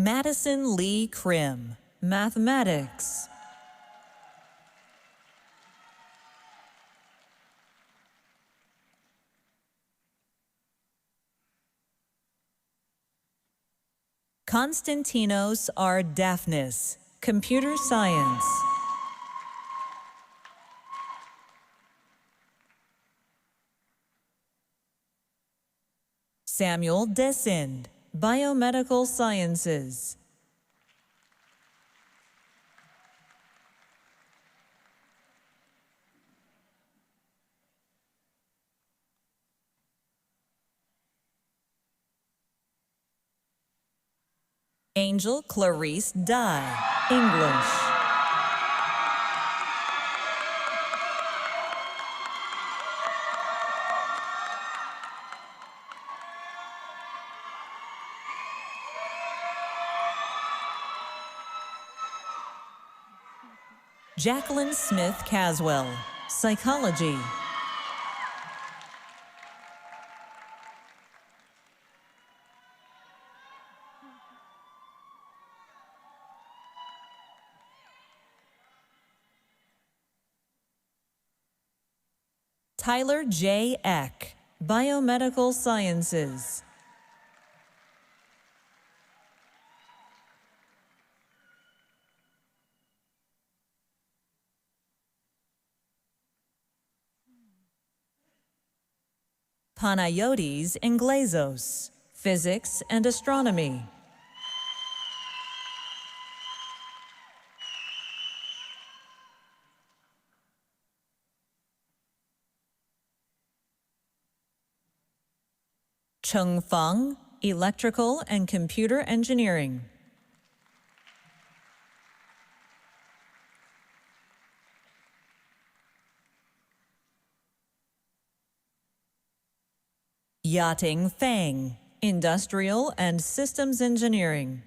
Madison Lee Krim, Mathematics. Konstantinos R. Daphnis, Computer Science. Samuel Desind, Biomedical Sciences. Angel Clarice Dye, English. Jacqueline Smith Caswell, Psychology. Tyler J. Eck, Biomedical Sciences. Panayotis Inglezos, Physics and Astronomy. Chung Feng, Electrical and Computer Engineering. Yating Feng, Industrial and Systems Engineering.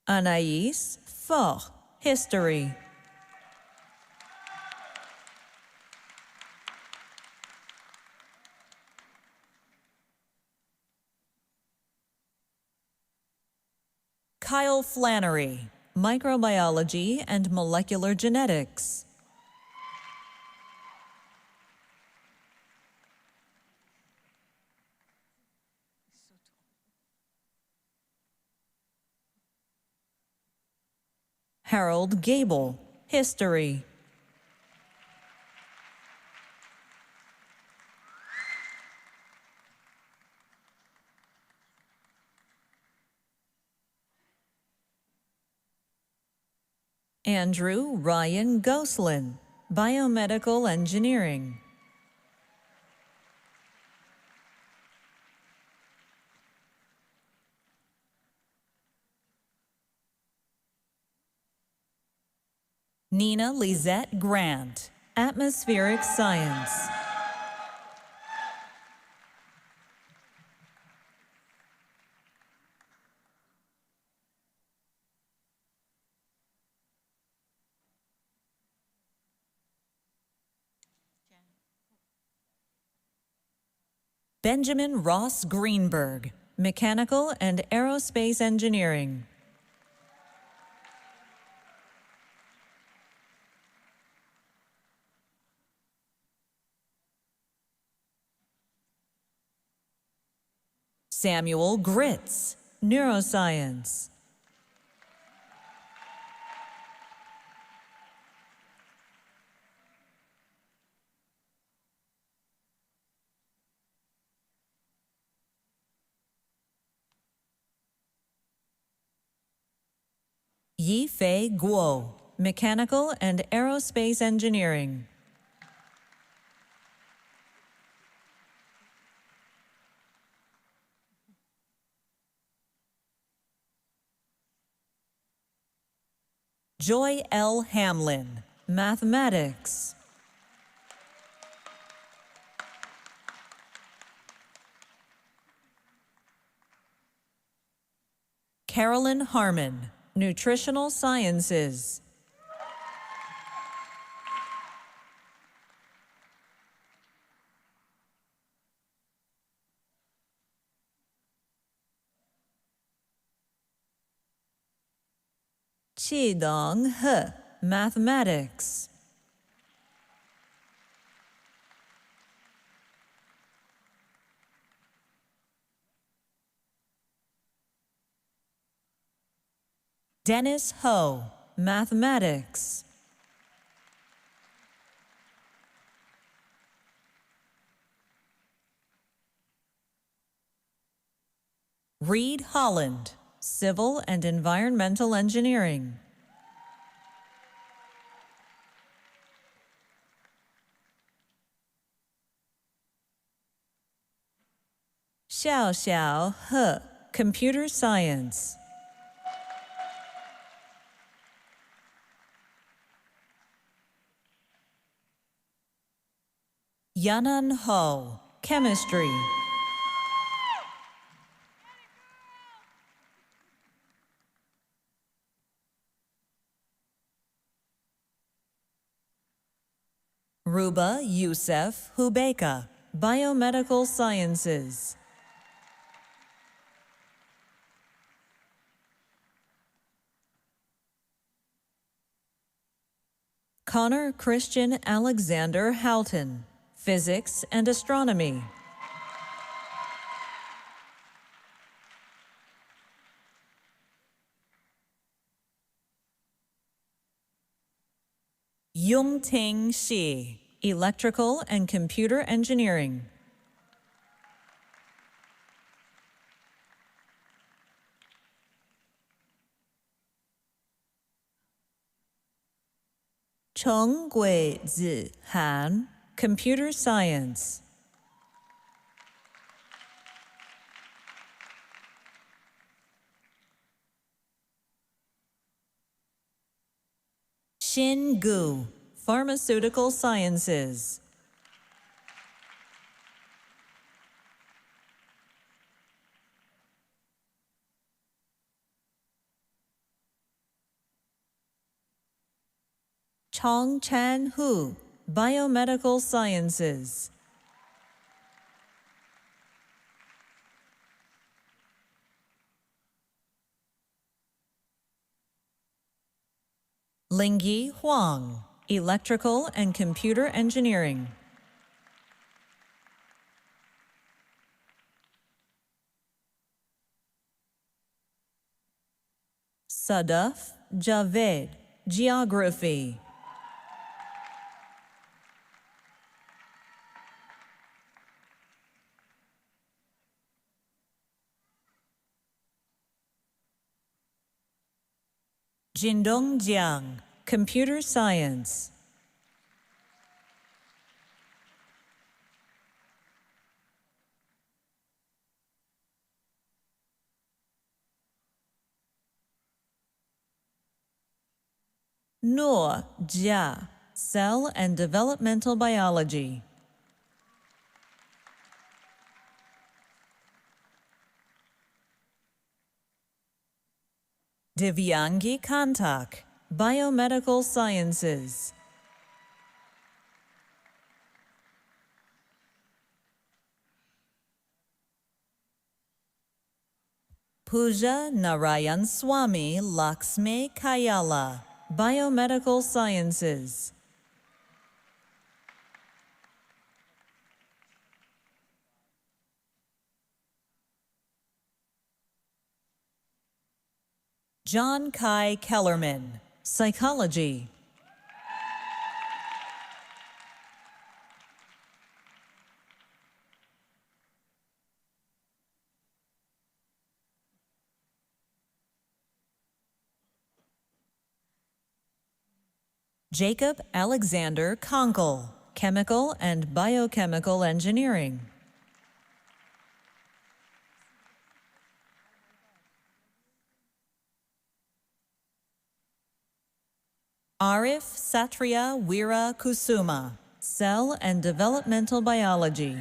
Anaïs Faure, History. Kyle Flannery, Microbiology and Molecular Genetics. Harold Gable, History. Andrew Ryan Goslin, Biomedical Engineering. Nina Lizette Grant, Atmospheric Science. Benjamin Ross Greenberg, Mechanical and Aerospace Engineering. Samuel Gritz, Neuroscience. Yifei Guo, Mechanical and Aerospace Engineering. Joy L. Hamlin, Mathematics. Carolyn Harmon, Nutritional Sciences. Qidong He, mathematics. Dennis Ho, mathematics. Reed Holland, civil and environmental engineering. Xiao He, computer science. Yanan Ho, chemistry. Ruba Youssef Hubeka, biomedical sciences. Connor Christian Alexander Houghton, physics and astronomy. Yungting Shi, electrical and computer engineering. Cheng Gui Zi Han, computer science. Xin Gu, pharmaceutical sciences. Chong Chan Hu, biomedical sciences. Lingyi Huang, electrical and computer engineering. Sadaf Javed, geography. Jindong Jiang, computer science. Nuo Jia, cell and developmental biology. Divyangi Kantak, biomedical sciences. Pooja Narayan Swami Laxmi Kayala, biomedical sciences. John Kai Kellerman, psychology. Jacob Alexander Konkel, chemical and biochemical engineering. Arif Satria Veera Kusuma, cell and developmental biology.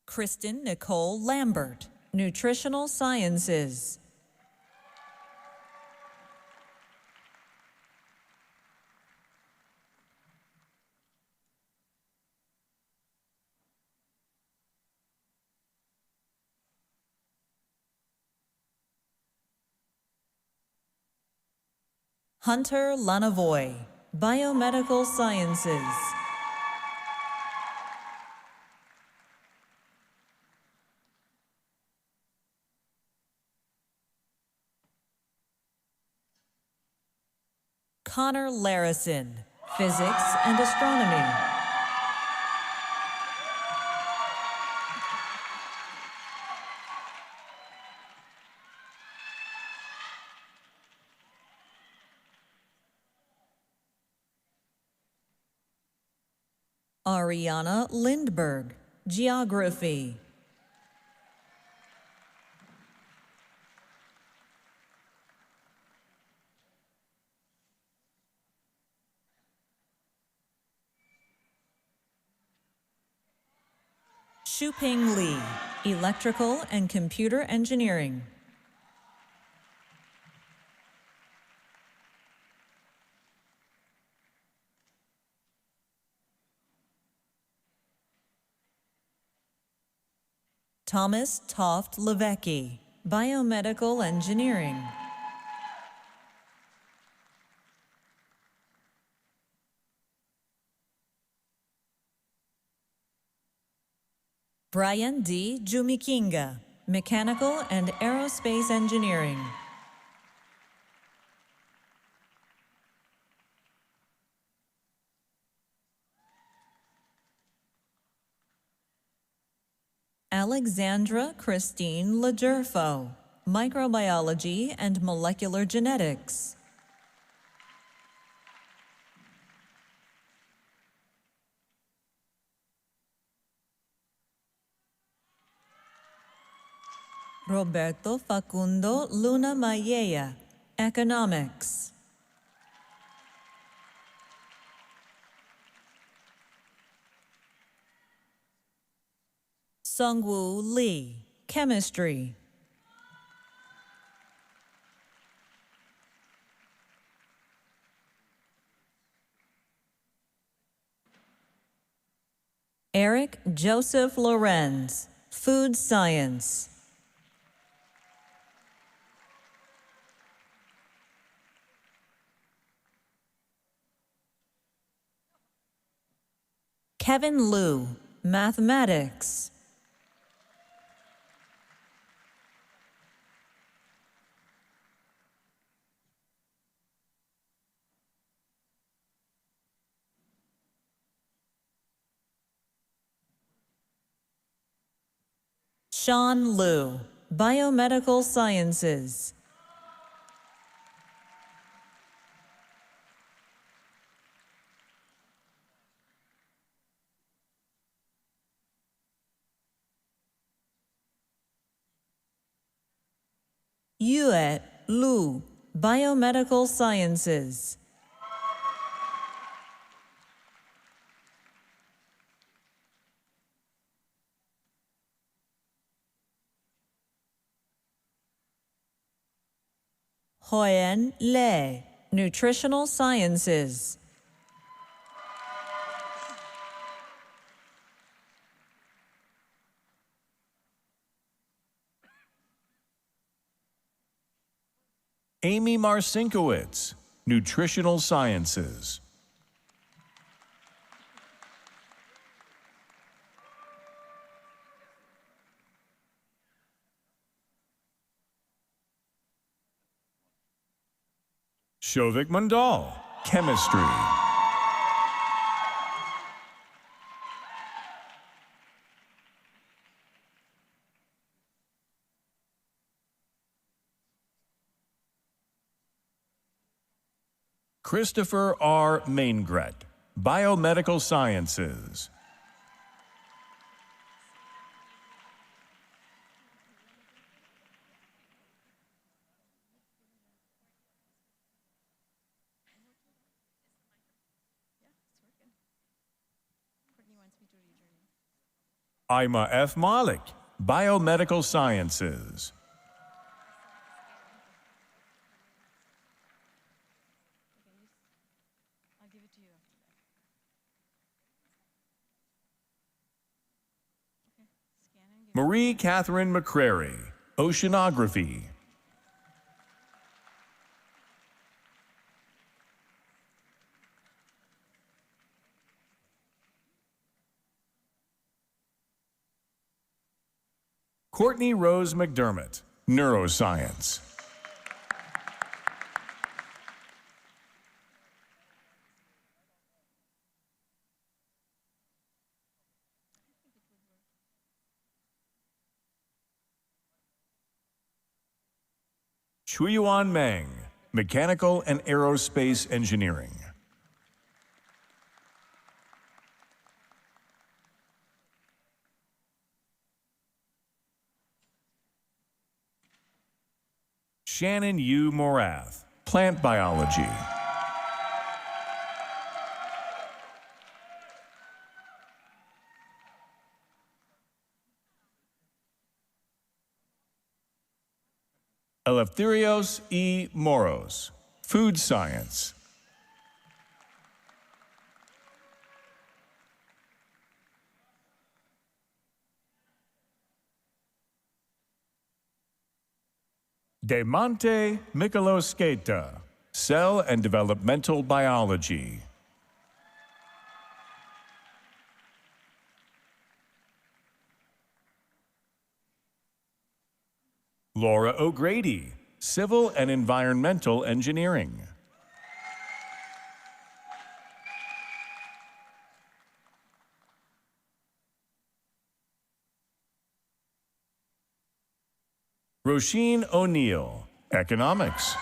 Kristen Nicole Lambert, nutritional sciences. Hunter Lanavoy, Biomedical Sciences. Connor Larison, Physics and Astronomy. Ariana Lindberg, Geography. Shuping Lee, Electrical and Computer Engineering. Thomas Toft Levecki, Biomedical Engineering. Brian D. Jumikinga, Mechanical and Aerospace Engineering. Alexandra Christine Lagerfo, Microbiology and Molecular Genetics. Roberto Facundo Luna Mayea, Economics. Sungwoo Lee, Chemistry. Eric Joseph Lorenz, Food Science. Kevin Liu, Mathematics. Sean Liu, Biomedical Sciences. Yue Lu, Biomedical Sciences. Hoyen Le, Nutritional Sciences. Amy Marcinkowitz, Nutritional Sciences. Shovik Mandal, Chemistry. Christopher R. Maingret, Biomedical Sciences. Ima F. Malik, Biomedical Sciences. Marie Catherine McCrary, Oceanography. Courtney Rose McDermott, Neuroscience. Chuyuan Meng, Mechanical and Aerospace Engineering. Shannon Yu Morath, Plant Biology. Eleftherios E. Moros, Food Science. Demonte Michalosketa, Cell and Developmental Biology. Laura O'Grady, Civil and Environmental Engineering. Roisin O'Neill, Economics.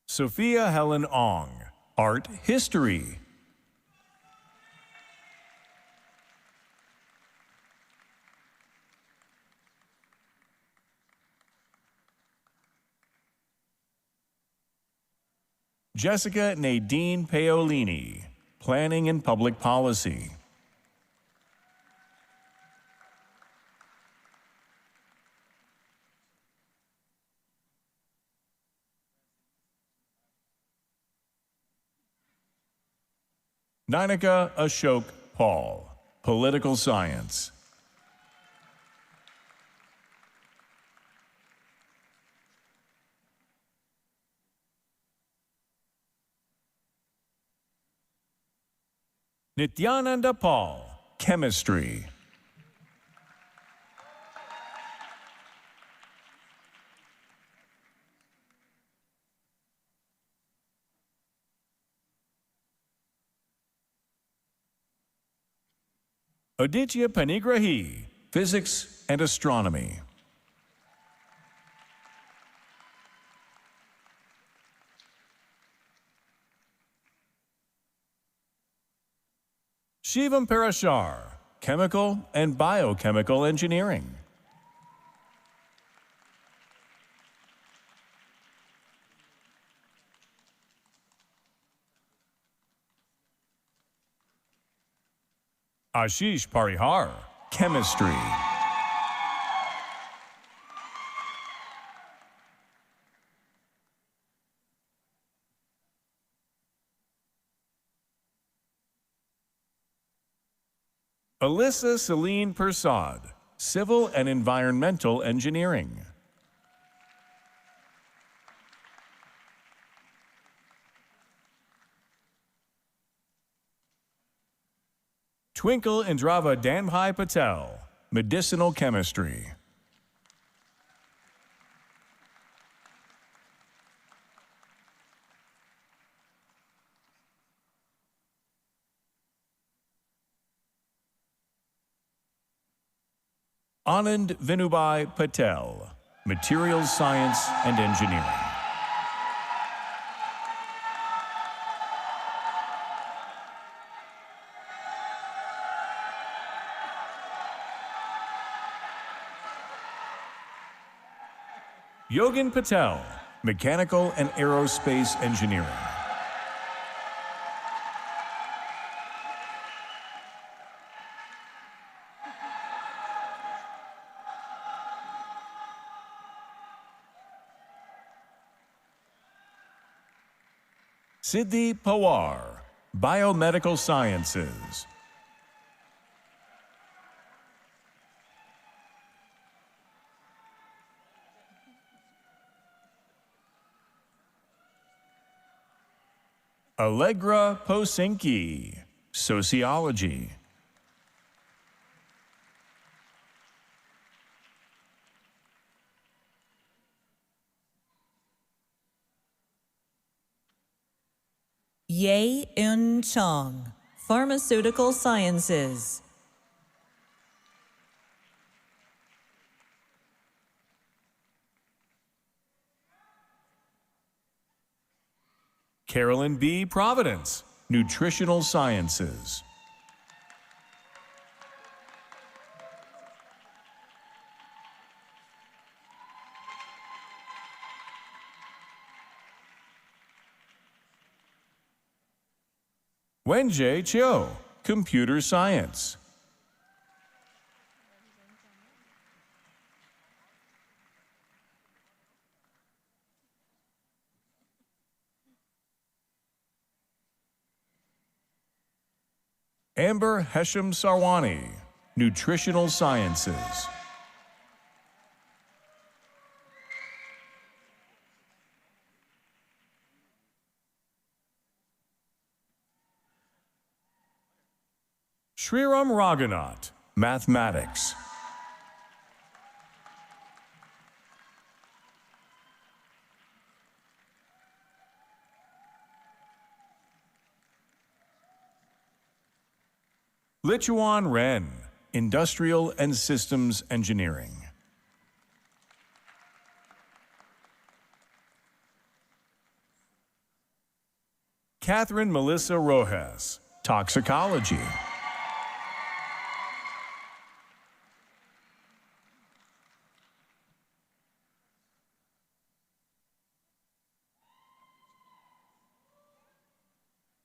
Sophia Helen Ong, Art History. Jessica Nadine Paolini, Planning and Public Policy. Ninika Ashok Paul, Political Science. Nityananda Paul, Chemistry. Aditya Panigrahi, Physics and Astronomy. Shivam Parashar, Chemical and Biochemical Engineering. Ashish Parihar, Chemistry. Alyssa Celine Persad, Civil and Environmental Engineering. Twinkle Indrava Danbhai Patel, Medicinal Chemistry. Anand Vinubhai Patel, Materials Science and Engineering. Yogan Patel, Mechanical and Aerospace Engineering. Siddhi Pawar, Biomedical Sciences. Allegra Posinki, Sociology. Ye In Chong, Pharmaceutical Sciences. Carolyn B. Providence, Nutritional Sciences. Wenjie Chiu, Computer Science. Amber Hesham Sarwani, Nutritional Sciences. Sriram Raghunath, Mathematics. Lichuan Ren, Industrial and Systems Engineering. Catherine Melissa Rojas, Toxicology.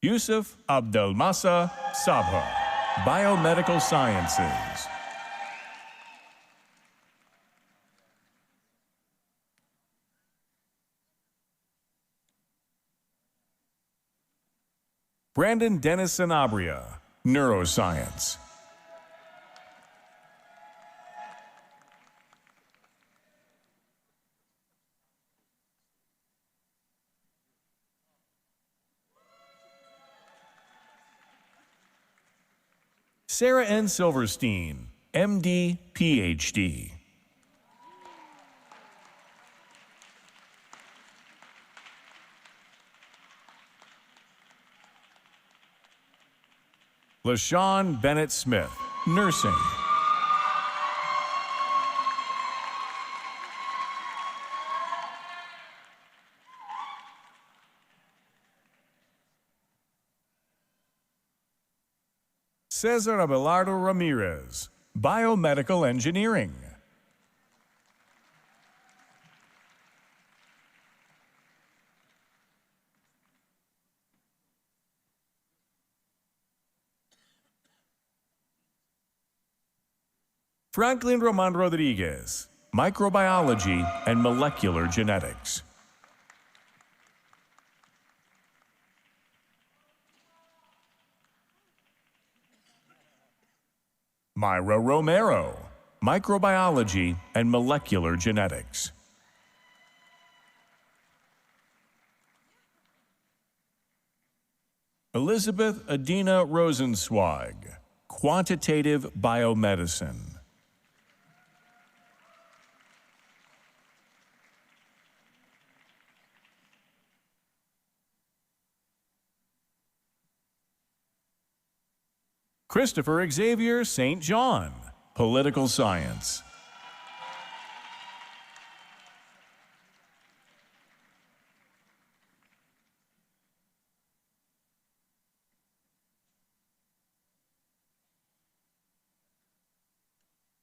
Yusuf Abdelmasa Sabha, Biomedical Sciences. Brandon Dennis Sanabria, Neuroscience. Sarah N. Silverstein, MD, Ph.D. LaShawn Bennett Smith, Nursing. Cesar Abelardo Ramirez, Biomedical Engineering. Franklin Roman Rodriguez, Microbiology and Molecular Genetics. Myra Romero, Microbiology and Molecular Genetics. Elizabeth Adina Rosenzweig, Quantitative Biomedicine. Christopher Xavier St. John, Political Science.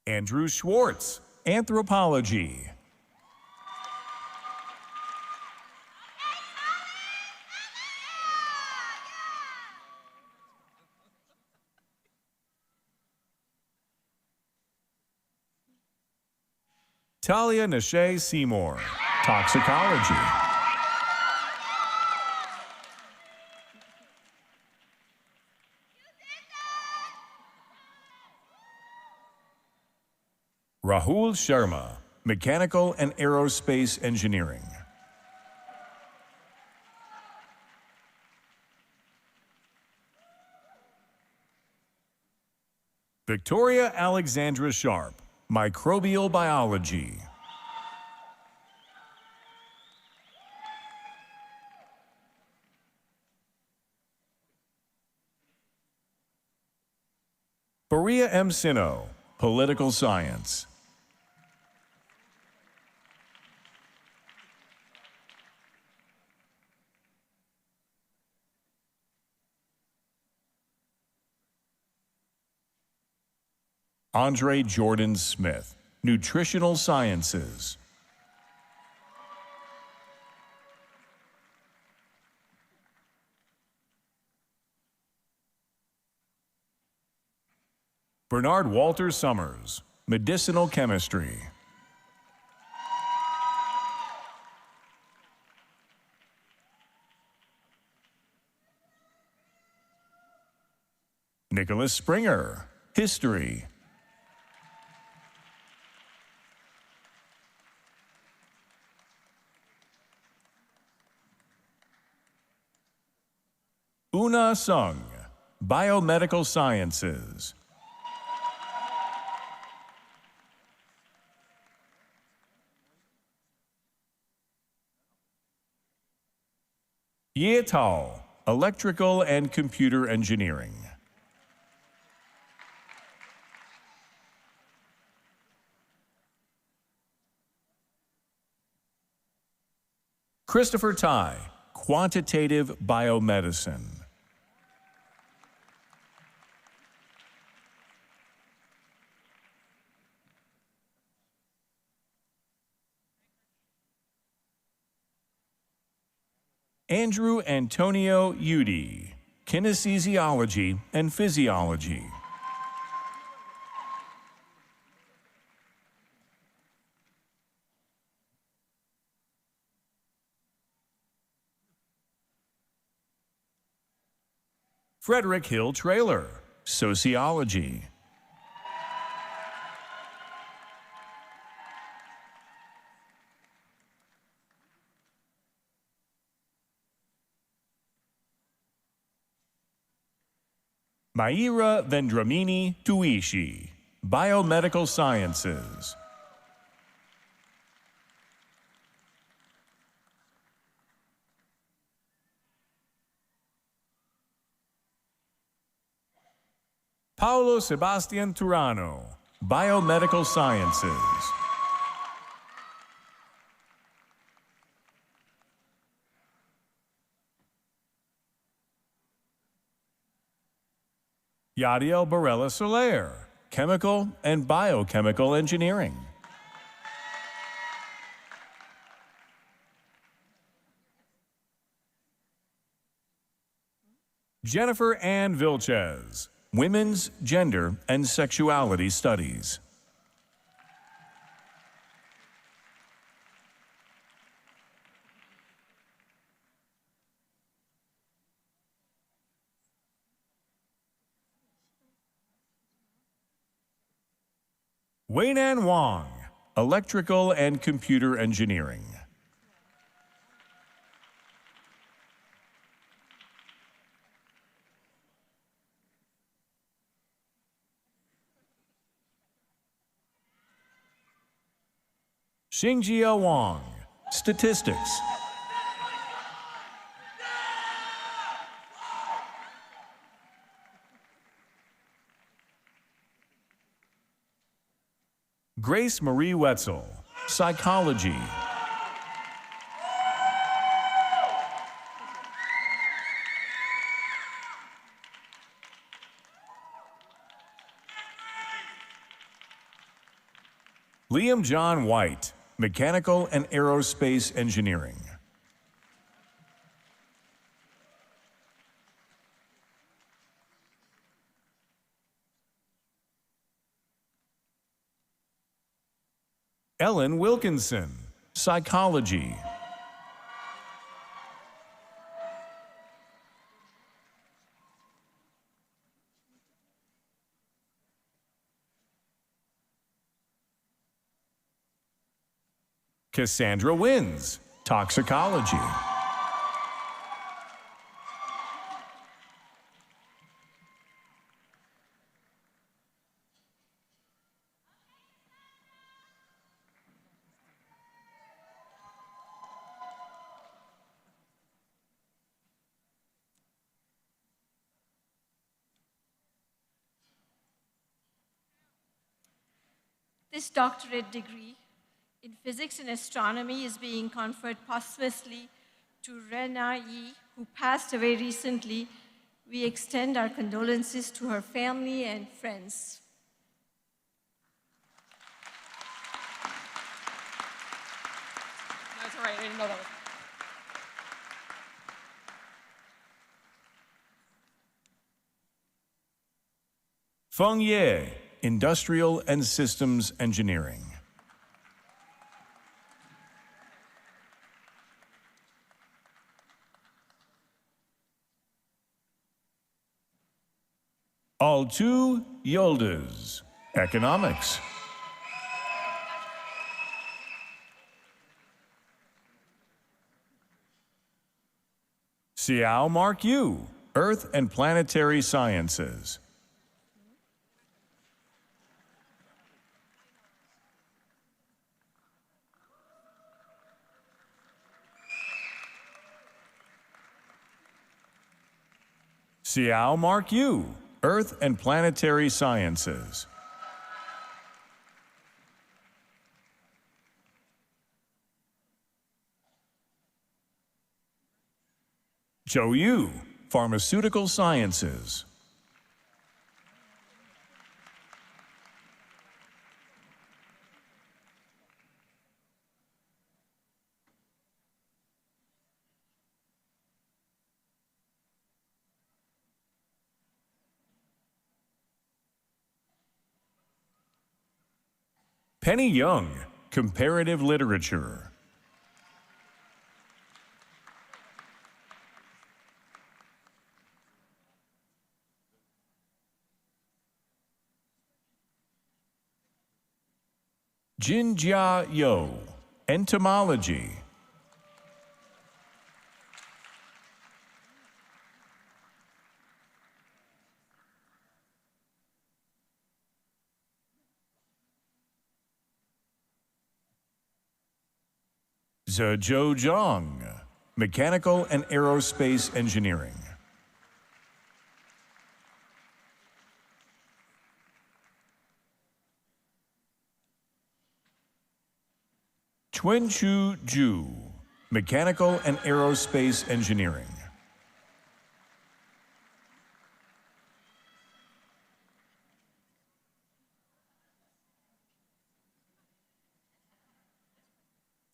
Andrew Schwartz, Anthropology. Talia Nashe Seymour, Toxicology. Rahul Sharma, Mechanical and Aerospace Engineering. Victoria Alexandra Sharp, Microbial Biology. Faria M. Sino, Political Science. Andre Jordan Smith, Nutritional Sciences. Bernard Walter Summers, Medicinal Chemistry. Nicholas Springer, History. Una Sung, Biomedical Sciences. Ye Tao, Electrical and Computer Engineering. Christopher Tai, Quantitative Biomedicine. Andrew Antonio Udi, Kinesiology and Physiology. Frederick Hill Traylor, Sociology. Maira Vendramini Tuishi, Biomedical Sciences. Paulo Sebastian Turano, Biomedical Sciences. Yadiel Barella Soler, Chemical and Biochemical Engineering. Jennifer Ann Vilches, Women's Gender and Sexuality Studies. Weinan Wang, Electrical and Computer Engineering. Xingjia Wang, Statistics. Grace Marie Wetzel, Psychology. Liam John White, Mechanical and Aerospace Engineering. Ellen Wilkinson, Psychology. Cassandra Wins, Toxicology. This doctorate degree in physics and astronomy is being conferred posthumously to Rena Yi, who passed away recently. We extend our condolences to her family and friends. That's all right, I didn't know that was. Feng Ye, Industrial and Systems Engineering. Altu Yıldız, Economics. Xiao Mark Yu, Earth and Planetary Sciences. Xiao Mark Yu, Earth and Planetary Sciences. Zhou Yu, Pharmaceutical Sciences. Penny Young, Comparative Literature. Jinjia Yo, Entomology. Zhezhou Zhang, Mechanical and Aerospace Engineering. Chunshu Zhu, Mechanical and Aerospace Engineering.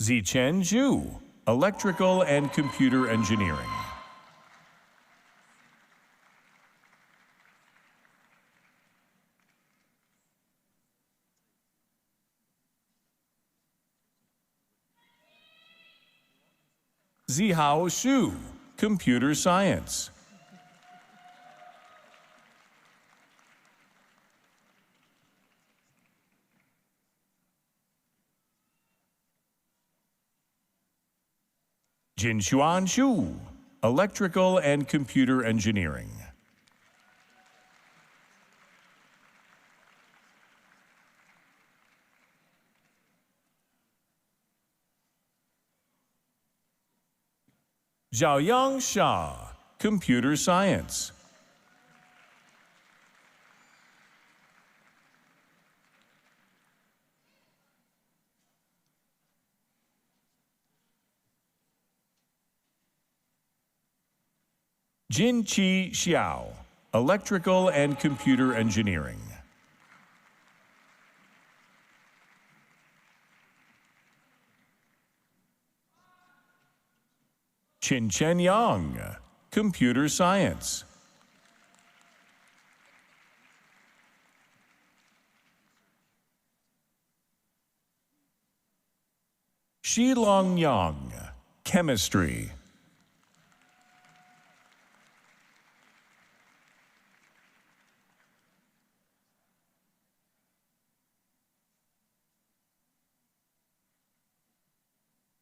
Zichen Zhu, Electrical and Computer Engineering. Zihao Xu, Computer Science. Jinxuan Xu, Electrical and Computer Engineering. Zhaoyang Xia, Computer Science. Jinqi Xiao, Electrical and Computer Engineering. Qinchen Yang, Computer Science. Shilong Yang, Chemistry.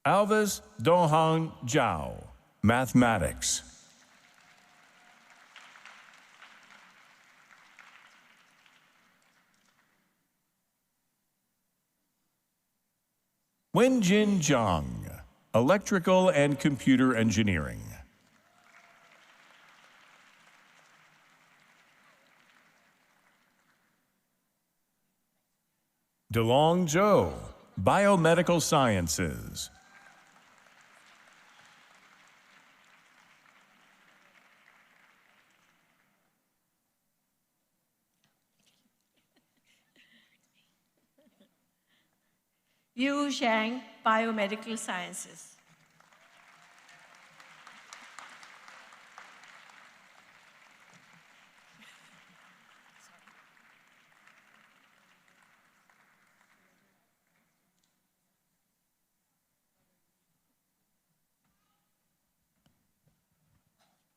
Alvis Donghang Zhao, Mathematics. Wenjin Zhang, Electrical and Computer Engineering. DeLong Joe, Biomedical Sciences. Yu Zhang, Biomedical Sciences.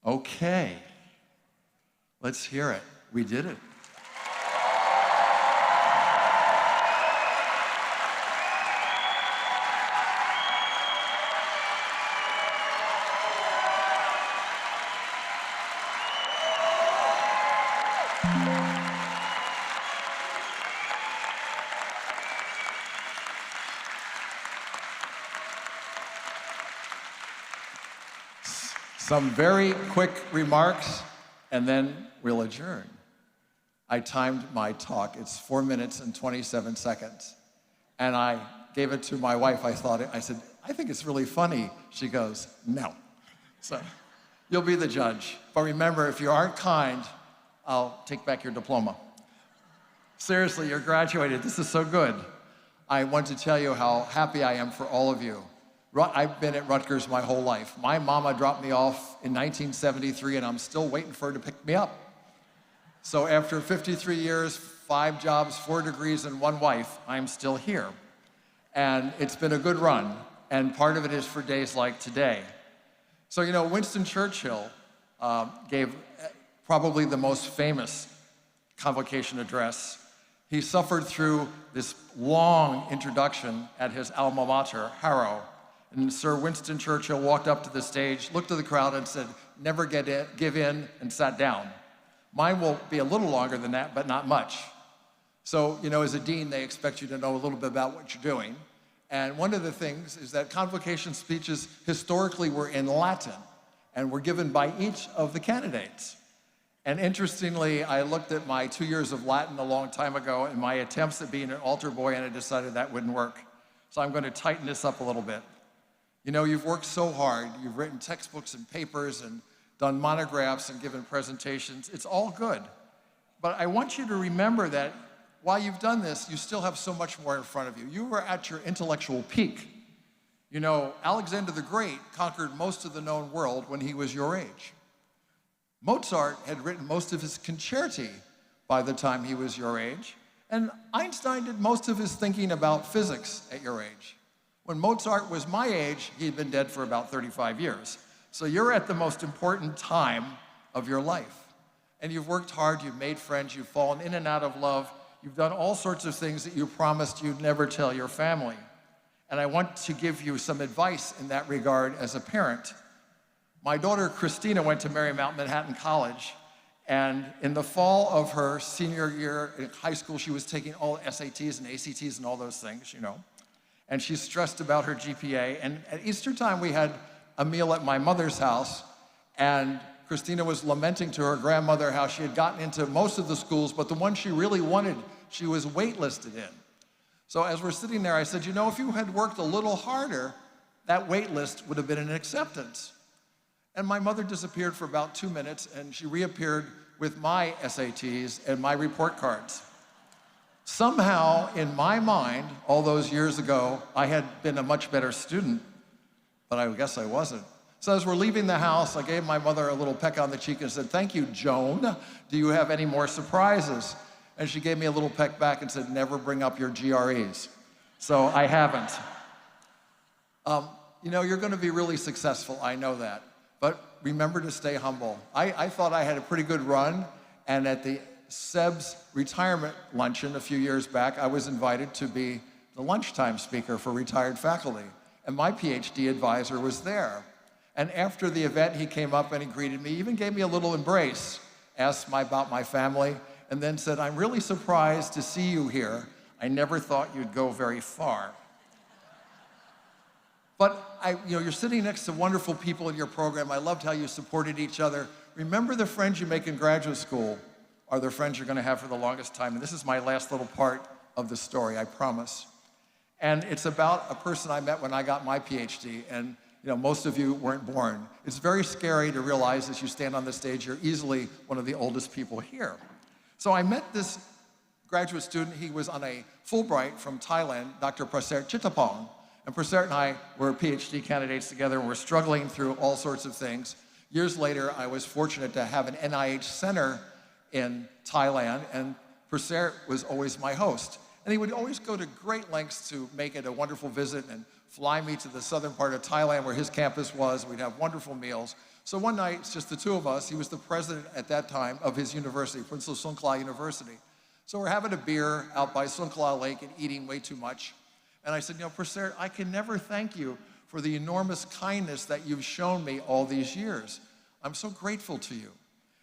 Okay, let's hear it. We did it. Some very quick remarks, and then we'll adjourn. I timed my talk. It's 4 minutes and 27 seconds. And I gave it to my wife. I said, I think it's really funny. She goes, no. So you'll be the judge. But remember, if you aren't kind, I'll take back your diploma. Seriously, you're graduated. This is so good. I want to tell you how happy I am for all of you. I've been at Rutgers my whole life. My mama dropped me off in 1973, and I'm still waiting for her to pick me up. So after 53 years, 5 jobs, 4 degrees, and 1 wife, I'm still here. And it's been a good run, and part of it is for days like today. So, you know, Winston Churchill gave probably the most famous convocation address. He suffered through this long introduction at his alma mater, Harrow. And Sir Winston Churchill walked up to the stage, looked at the crowd, and said, never give in, and sat down. Mine will be a little longer than that, but not much. So, you know, as a dean, they expect you to know a little bit about what you're doing. And one of the things is that convocation speeches historically were in Latin and were given by each of the candidates. And interestingly, I looked at my 2 years of Latin a long time ago and my attempts at being an altar boy, and I decided that wouldn't work. So I'm going to tighten this up a little bit. You know, you've worked so hard. You've written textbooks and papers and done monographs and given presentations. It's all good. But I want you to remember that while you've done this, you still have so much more in front of you. You were at your intellectual peak. You know, Alexander the Great conquered most of the known world when he was your age. Mozart had written most of his concerti by the time he was your age. And Einstein did most of his thinking about physics at your age. When Mozart was my age, he'd been dead for about 35 years. So you're at the most important time of your life. And you've worked hard, you've made friends, you've fallen in and out of love, you've done all sorts of things that you promised you'd never tell your family. And I want to give you some advice in that regard as a parent. My daughter, Christina, went to Marymount Manhattan College, and in the fall of her senior year in high school, she was taking all SATs and ACTs and all those things, you know. And she's stressed about her GPA. And at Easter time, we had a meal at my mother's house, and Christina was lamenting to her grandmother how she had gotten into most of the schools, but the one she really wanted, she was waitlisted in. So as we're sitting there, I said, you know, if you had worked a little harder, that wait list would have been an acceptance. And my mother disappeared for about 2 minutes, and she reappeared with my SATs and my report cards. Somehow, in my mind, all those years ago, I had been a much better student, but I guess I wasn't. So as we're leaving the house, I gave my mother a little peck on the cheek and said, thank you, Joan. Do you have any more surprises? And she gave me a little peck back and said, never bring up your GREs. So I haven't. You know, you're going to be really successful, I know that. But remember to stay humble. I thought I had a pretty good run, and at the SEB's retirement luncheon a few years back, I was invited to be the lunchtime speaker for retired faculty. And my Ph.D. advisor was there. And after the event, he came up and he greeted me, even gave me a little embrace, asked about my family, and then said, I'm really surprised to see you here. I never thought you'd go very far. But you know, you're sitting next to wonderful people in your program. I loved how you supported each other. Remember, the friends you make in graduate school are the friends you're going to have for the longest time. And this is my last little part of the story, I promise. And it's about a person I met when I got my Ph.D., and most of you weren't born. It's very scary to realize as you stand on the stage, you're easily one of the oldest people here. So I met this graduate student. He was on a Fulbright from Thailand, Dr. Prasert Chittapong. And Prasert and I were PhD candidates together, and we're struggling through all sorts of things. Years later, I was fortunate to have an NIH center in Thailand, and Prasert was always my host. And he would always go to great lengths to make it a wonderful visit and fly me to the southern part of Thailand where his campus was. We'd have wonderful meals. So one night, it's just the two of us. He was the president at that time of his university, Princess Songkhla University. So we're having a beer out by Songkhla Lake and eating way too much. And I said, Prasert, I can never thank you for the enormous kindness that you've shown me all these years. I'm so grateful to you.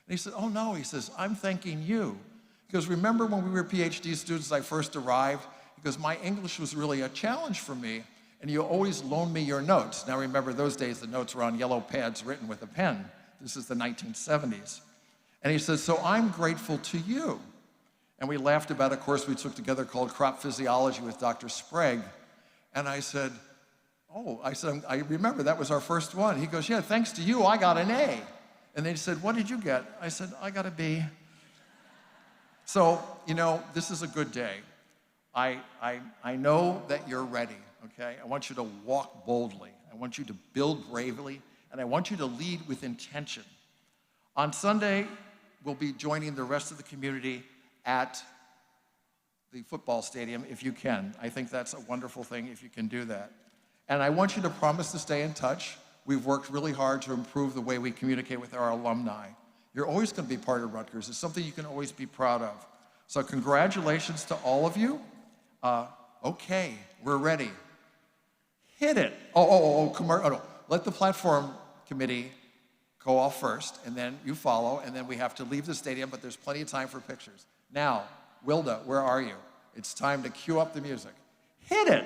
And he said, oh no, he says, I'm thanking you. Because remember when we were PhD students, I first arrived, because my English was really a challenge for me, and you always loaned me your notes. Now remember, those days the notes were on yellow pads written with a pen. This is the 1970s. And he says, so I'm grateful to you. And we laughed about a course we took together called Crop Physiology with Dr. Sprague. And I said, I remember that was our first one. He goes, yeah, thanks to you, I got an A. And they said, what did you get? I said, I got a B. So, this is a good day. I know that you're ready, okay? I want you to walk boldly. I want you to build bravely, and I want you to lead with intention. On Sunday, we'll be joining the rest of the community at the football stadium if you can. I think that's a wonderful thing if you can do that. And I want you to promise to stay in touch. We've worked really hard to improve the way we communicate with our alumni. You're always going to be part of Rutgers. It's something you can always be proud of. So congratulations to all of you. Okay, we're ready. Hit it. Let the platform committee go off first, and then you follow, and then we have to leave the stadium, but there's plenty of time for pictures. Now, Wilda, where are you? It's time to cue up the music. Hit it.